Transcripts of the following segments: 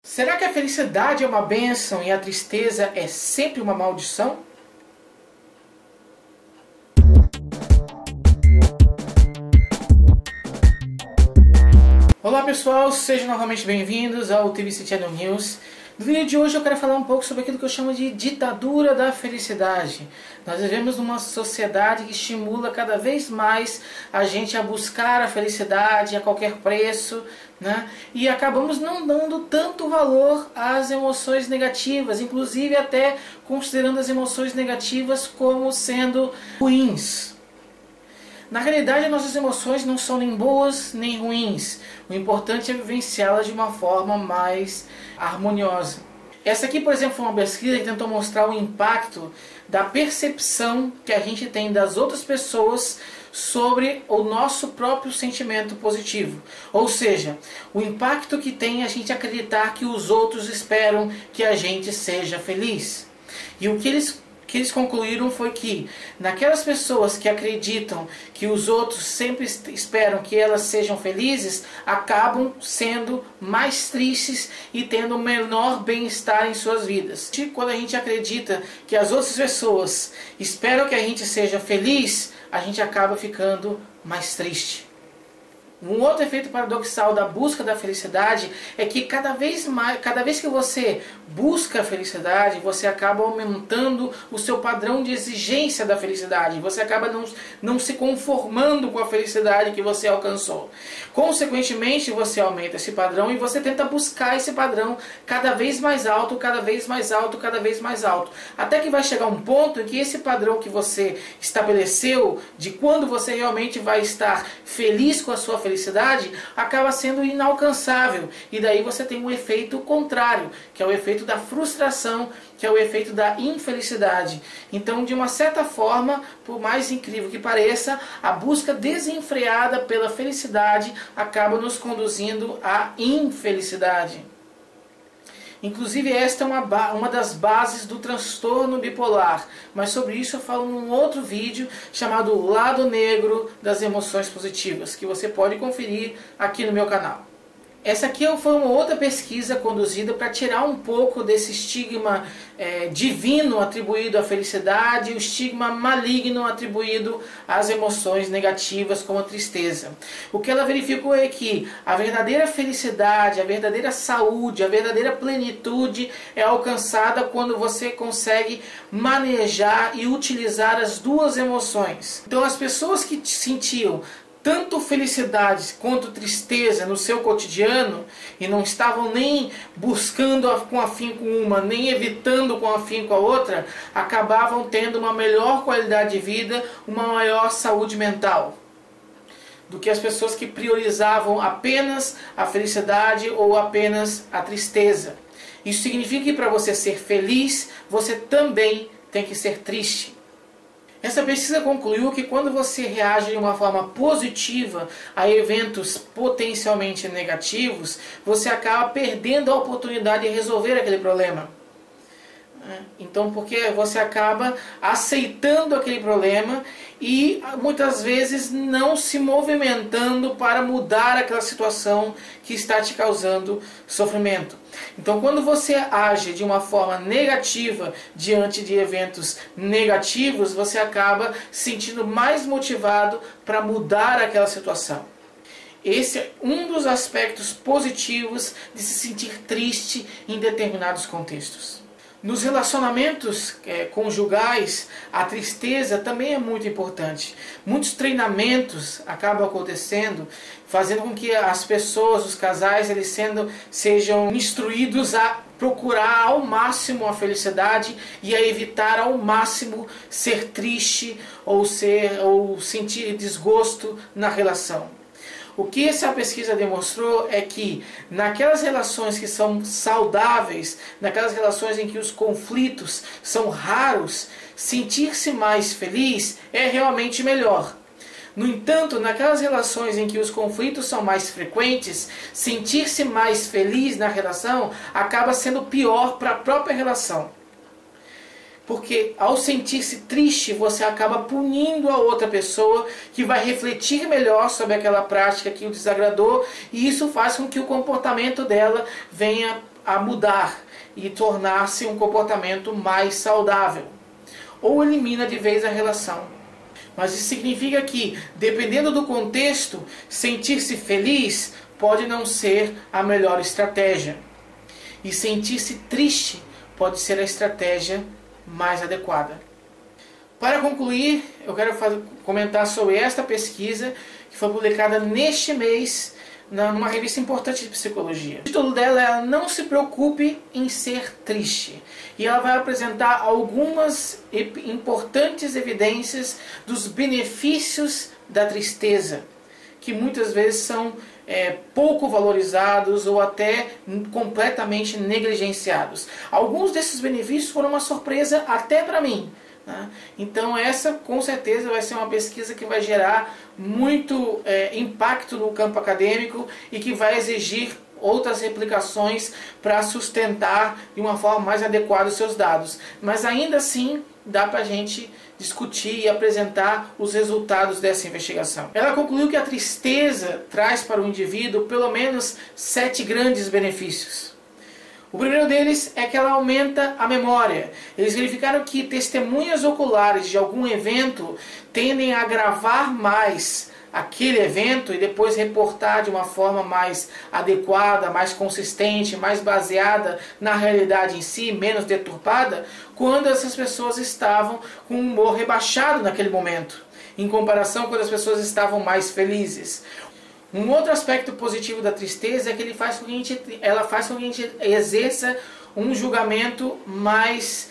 Será que a felicidade é uma bênção e a tristeza é sempre uma maldição? Olá pessoal, sejam novamente bem-vindos ao TVC Channel News. No vídeo de hoje eu quero falar um pouco sobre aquilo que eu chamo de ditadura da felicidade. Nós vivemos numa sociedade que estimula cada vez mais a gente a buscar a felicidade a qualquer preço, né? E acabamos não dando tanto valor às emoções negativas, inclusive até considerando as emoções negativas como sendo ruins. Na realidade, nossas emoções não são nem boas nem ruins. O importante é vivenciá-las de uma forma mais harmoniosa. Essa aqui, por exemplo, foi uma pesquisa que tentou mostrar o impacto da percepção que a gente tem das outras pessoas sobre o nosso próprio sentimento positivo. Ou seja, o impacto que tem a gente acreditar que os outros esperam que a gente seja feliz. E o que eles concluíram foi que naquelas pessoas que acreditam que os outros sempre esperam que elas sejam felizes, acabam sendo mais tristes e tendo um menor bem-estar em suas vidas. E quando a gente acredita que as outras pessoas esperam que a gente seja feliz, a gente acaba ficando mais triste. Um outro efeito paradoxal da busca da felicidade é que cada vez que você busca a felicidade, você acaba aumentando o seu padrão de exigência da felicidade. Você acaba não se conformando com a felicidade que você alcançou. Consequentemente, você aumenta esse padrão e você tenta buscar esse padrão cada vez mais alto, cada vez mais alto, cada vez mais alto. Até que vai chegar um ponto em que esse padrão que você estabeleceu de quando você realmente vai estar feliz com a sua felicidade acaba sendo inalcançável, e daí você tem um efeito contrário, que é o efeito da frustração, que é o efeito da infelicidade. Então, de uma certa forma, por mais incrível que pareça, a busca desenfreada pela felicidade acaba nos conduzindo à infelicidade. Inclusive esta é uma das bases do transtorno bipolar, mas sobre isso eu falo num outro vídeo chamado Lado Negro das Emoções Positivas, que você pode conferir aqui no meu canal. Essa aqui foi uma outra pesquisa conduzida para tirar um pouco desse estigma divino atribuído à felicidade e o estigma maligno atribuído às emoções negativas como a tristeza. O que ela verificou é que a verdadeira felicidade, a verdadeira saúde, a verdadeira plenitude é alcançada quando você consegue manejar e utilizar as duas emoções. Então as pessoas que sentiam tanto felicidade quanto tristeza no seu cotidiano e não estavam nem buscando com afinco uma, nem evitando com afinco a outra, acabavam tendo uma melhor qualidade de vida, uma maior saúde mental do que as pessoas que priorizavam apenas a felicidade ou apenas a tristeza. Isso significa que para você ser feliz, você também tem que ser triste. Essa pesquisa concluiu que quando você reage de uma forma positiva a eventos potencialmente negativos, você acaba perdendo a oportunidade de resolver aquele problema. Então, porque você acaba aceitando aquele problema e muitas vezes não se movimentando para mudar aquela situação que está te causando sofrimento. Então, quando você age de uma forma negativa diante de eventos negativos, você acaba se sentindo mais motivado para mudar aquela situação. Esse é um dos aspectos positivos de se sentir triste em determinados contextos. Nos relacionamentos conjugais, a tristeza também é muito importante. Muitos treinamentos acabam acontecendo, fazendo com que as pessoas, os casais, eles sejam instruídos a procurar ao máximo a felicidade e a evitar ao máximo ser triste ou sentir desgosto na relação. O que essa pesquisa demonstrou é que naquelas relações que são saudáveis, naquelas relações em que os conflitos são raros, sentir-se mais feliz é realmente melhor. No entanto, naquelas relações em que os conflitos são mais frequentes, sentir-se mais feliz na relação acaba sendo pior para a própria relação. Porque ao sentir-se triste, você acaba punindo a outra pessoa, que vai refletir melhor sobre aquela prática que o desagradou, e isso faz com que o comportamento dela venha a mudar e tornar-se um comportamento mais saudável, ou elimina de vez a relação. Mas isso significa que, dependendo do contexto, sentir-se feliz pode não ser a melhor estratégia. E sentir-se triste pode ser a estratégia mais adequada. Para concluir, eu quero comentar sobre esta pesquisa que foi publicada neste mês numa revista importante de psicologia. O título dela é Não se preocupe em ser triste. E ela vai apresentar algumas importantes evidências dos benefícios da tristeza, que muitas vezes são pouco valorizados ou até completamente negligenciados. Alguns desses benefícios foram uma surpresa até para mim. Então essa com certeza vai ser uma pesquisa que vai gerar muito impacto no campo acadêmico e que vai exigir outras replicações para sustentar de uma forma mais adequada os seus dados. Mas ainda assim dá para a gente discutir e apresentar os resultados dessa investigação. Ela concluiu que a tristeza traz para o indivíduo pelo menos 7 grandes benefícios. O primeiro deles é que ela aumenta a memória. Eles verificaram que testemunhas oculares de algum evento tendem a gravar mais aquele evento e depois reportar de uma forma mais adequada, mais consistente, mais baseada na realidade em si, menos deturpada, quando essas pessoas estavam com um humor rebaixado naquele momento, em comparação quando as pessoas estavam mais felizes. Um outro aspecto positivo da tristeza é que ela faz com que a gente exerça um julgamento mais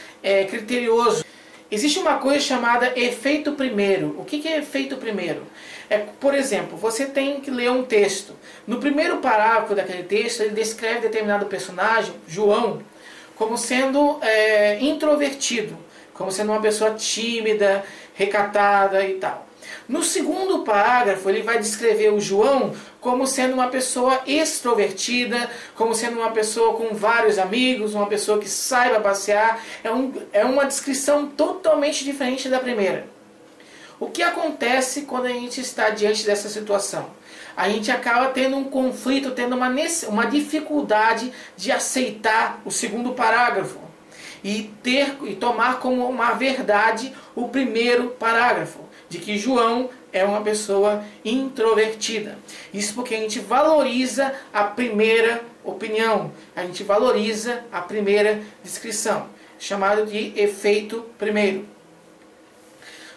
criterioso. Existe uma coisa chamada efeito primeiro. O que é efeito primeiro? Por exemplo, você tem que ler um texto. No primeiro parágrafo daquele texto, ele descreve determinado personagem, João, como sendo introvertido, como sendo uma pessoa tímida, recatada e tal. No segundo parágrafo, ele vai descrever o João como sendo uma pessoa extrovertida, como sendo uma pessoa com vários amigos, uma pessoa que saiba passear. É uma descrição totalmente diferente da primeira. O que acontece quando a gente está diante dessa situação? A gente acaba tendo um conflito, tendo uma dificuldade de aceitar o segundo parágrafo e tomar como uma verdade o primeiro parágrafo, de que João é uma pessoa introvertida. Isso porque a gente valoriza a primeira opinião, a gente valoriza a primeira descrição, chamado de efeito primeiro.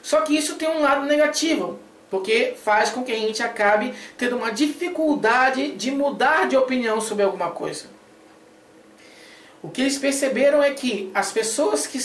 Só que isso tem um lado negativo, porque faz com que a gente acabe tendo uma dificuldade de mudar de opinião sobre alguma coisa. O que eles perceberam é que as pessoas que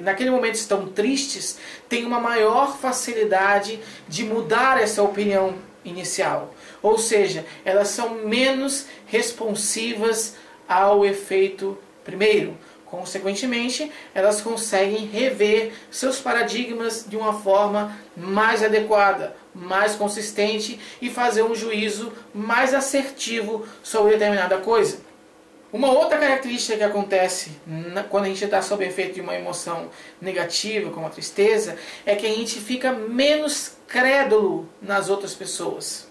naquele momento estão tristes têm uma maior facilidade de mudar essa opinião inicial. Ou seja, elas são menos responsivas ao efeito primeiro. Consequentemente, elas conseguem rever seus paradigmas de uma forma mais adequada, mais consistente e fazer um juízo mais assertivo sobre determinada coisa. Uma outra característica que acontece quando a gente está sob efeito de uma emoção negativa, como a tristeza, é que a gente fica menos crédulo nas outras pessoas.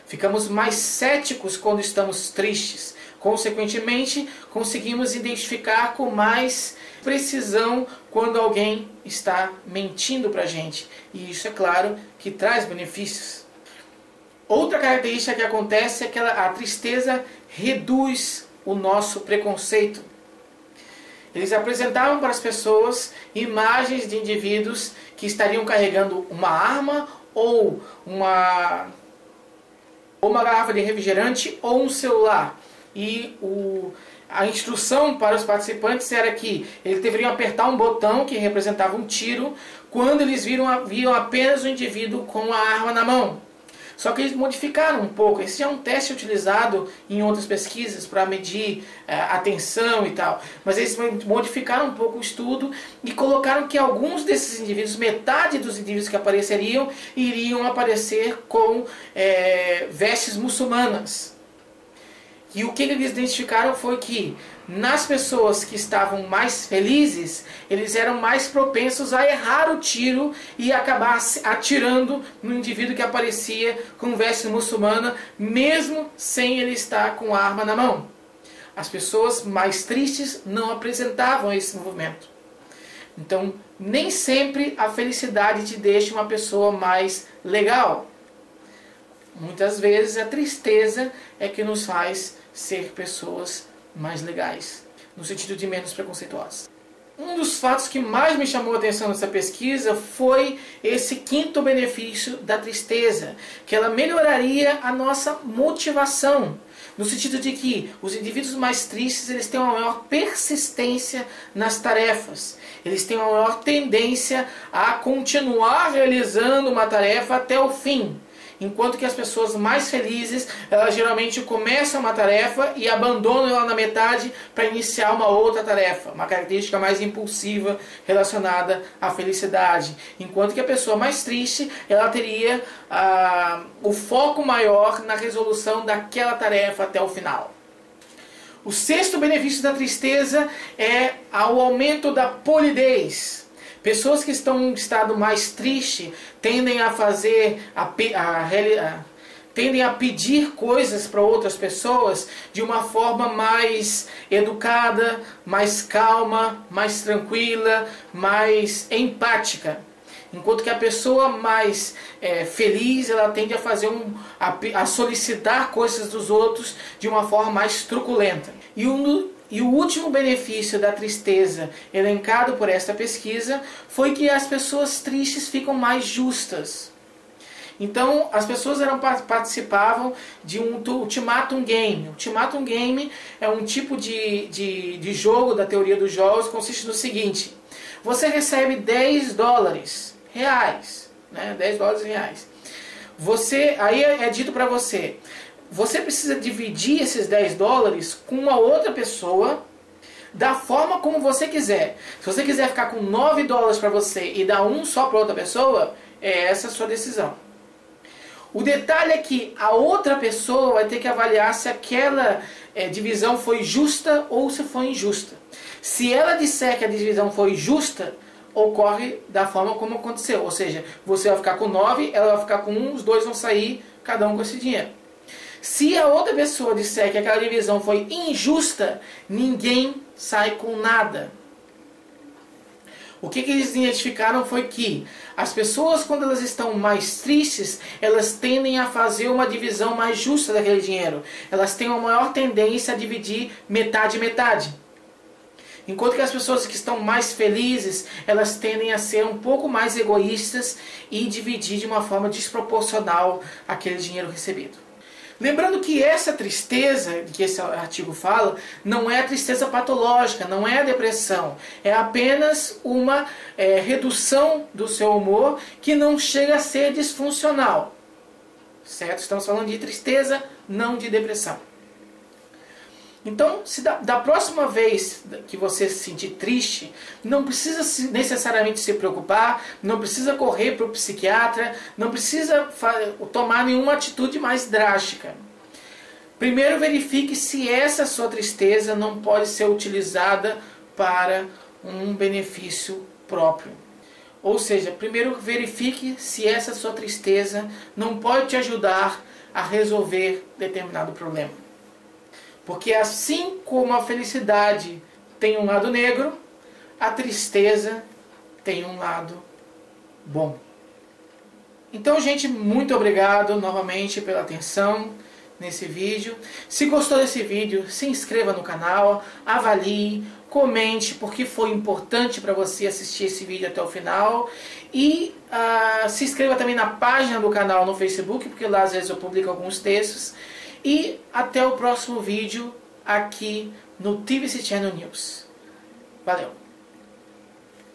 Ficamos mais céticos quando estamos tristes. Consequentemente, conseguimos identificar com mais precisão quando alguém está mentindo para a gente. E isso, é claro, que traz benefícios. Outra característica que acontece é que a tristeza reduz o nosso preconceito. Eles apresentavam para as pessoas imagens de indivíduos que estariam carregando uma arma ou uma garrafa de refrigerante ou um celular. E a instrução para os participantes era que eles deveriam apertar um botão que representava um tiro quando eles viam apenas o indivíduo com a arma na mão. Só que eles modificaram um pouco. Esse é um teste utilizado em outras pesquisas para medir atenção e tal. Mas eles modificaram um pouco o estudo e colocaram que alguns desses indivíduos, metade dos indivíduos que apareceriam, iriam aparecer com vestes muçulmanas. E o que eles identificaram foi que nas pessoas que estavam mais felizes, eles eram mais propensos a errar o tiro e acabar atirando no indivíduo que aparecia com veste muçulmana, mesmo sem ele estar com a arma na mão. As pessoas mais tristes não apresentavam esse movimento. Então, nem sempre a felicidade te deixa uma pessoa mais legal. Muitas vezes a tristeza é que nos faz ser pessoas mais legais, no sentido de menos preconceituosas. Um dos fatos que mais me chamou a atenção nessa pesquisa foi esse quinto benefício da tristeza, que ela melhoraria a nossa motivação, no sentido de que os indivíduos mais tristes eles têm uma maior persistência nas tarefas, eles têm uma maior tendência a continuar realizando uma tarefa até o fim. Enquanto que as pessoas mais felizes, elas geralmente começam uma tarefa e abandonam ela na metade para iniciar uma outra tarefa. Uma característica mais impulsiva relacionada à felicidade. Enquanto que a pessoa mais triste, ela teria o foco maior na resolução daquela tarefa até o final. O sexto benefício da tristeza é o aumento da polidez. Pessoas que estão em um estado mais triste tendem a tendem a pedir coisas para outras pessoas de uma forma mais educada, mais calma, mais tranquila, mais empática. Enquanto que a pessoa mais feliz, ela tende a a solicitar coisas dos outros de uma forma mais truculenta. E o último benefício da tristeza elencado por esta pesquisa foi que as pessoas tristes ficam mais justas. Então, as pessoas participavam de um Ultimatum Game. O Ultimatum Game é um tipo de jogo da teoria dos jogos que consiste no seguinte: você recebe $10 reais, né? $10 reais. Aí é dito para você: você precisa dividir esses $10 com uma outra pessoa da forma como você quiser. Se você quiser ficar com $9 para você e dar um só para outra pessoa, é essa a sua decisão. O detalhe é que a outra pessoa vai ter que avaliar se aquela divisão foi justa ou se foi injusta. Se ela disser que a divisão foi justa, ocorre da forma como aconteceu. Ou seja, você vai ficar com 9, ela vai ficar com 1, os dois vão sair, cada um com esse dinheiro. Se a outra pessoa disser que aquela divisão foi injusta, ninguém sai com nada. O que eles identificaram foi que as pessoas, quando elas estão mais tristes, elas tendem a fazer uma divisão mais justa daquele dinheiro. Elas têm uma maior tendência a dividir metade-metade. Enquanto que as pessoas que estão mais felizes, elas tendem a ser um pouco mais egoístas e dividir de uma forma desproporcional aquele dinheiro recebido. Lembrando que essa tristeza que esse artigo fala não é a tristeza patológica, não é a depressão. É apenas uma redução do seu humor que não chega a ser disfuncional. Certo? Estamos falando de tristeza, não de depressão. Então, se da próxima vez que você se sentir triste, não precisa necessariamente se preocupar, não precisa correr para o psiquiatra, não precisa tomar nenhuma atitude mais drástica. Primeiro verifique se essa sua tristeza não pode ser utilizada para um benefício próprio. Ou seja, primeiro verifique se essa sua tristeza não pode te ajudar a resolver determinado problema. Porque assim como a felicidade tem um lado negro, a tristeza tem um lado bom. Então, gente, muito obrigado novamente pela atenção nesse vídeo. Se gostou desse vídeo, se inscreva no canal, avalie, comente porque foi importante para você assistir esse vídeo até o final. E se inscreva também na página do canal no Facebook, porque lá às vezes eu publico alguns textos. E até o próximo vídeo aqui no TVC Channel News. Valeu!